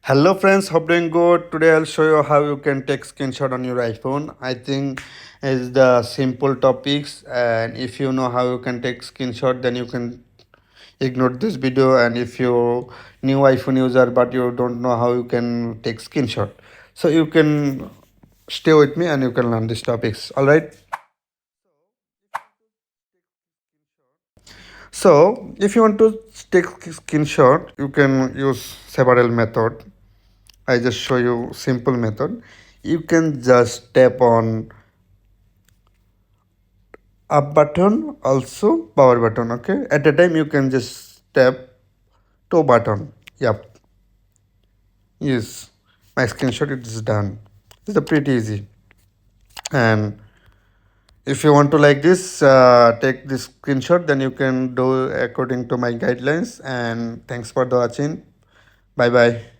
Hello friends, hope doing good. Today I'll show you how you can take screenshot on your iPhone. I think is the simple topics, and if you know how you can take screenshot, then you can ignore this video. And if you new iPhone user but you don't know how you can take screenshot, so you can stay with me and you can learn these topics. All right. So if you want to take screenshot, you can use several method. I just show you simple method. You can just tap on up button, also power button. Okay, at a time you can just tap two button. Yep, yes, my screenshot it is done. It's a pretty easy. And if you want to like this, take this screenshot, then you can do according to my guidelines. And thanks for the watching. Bye bye.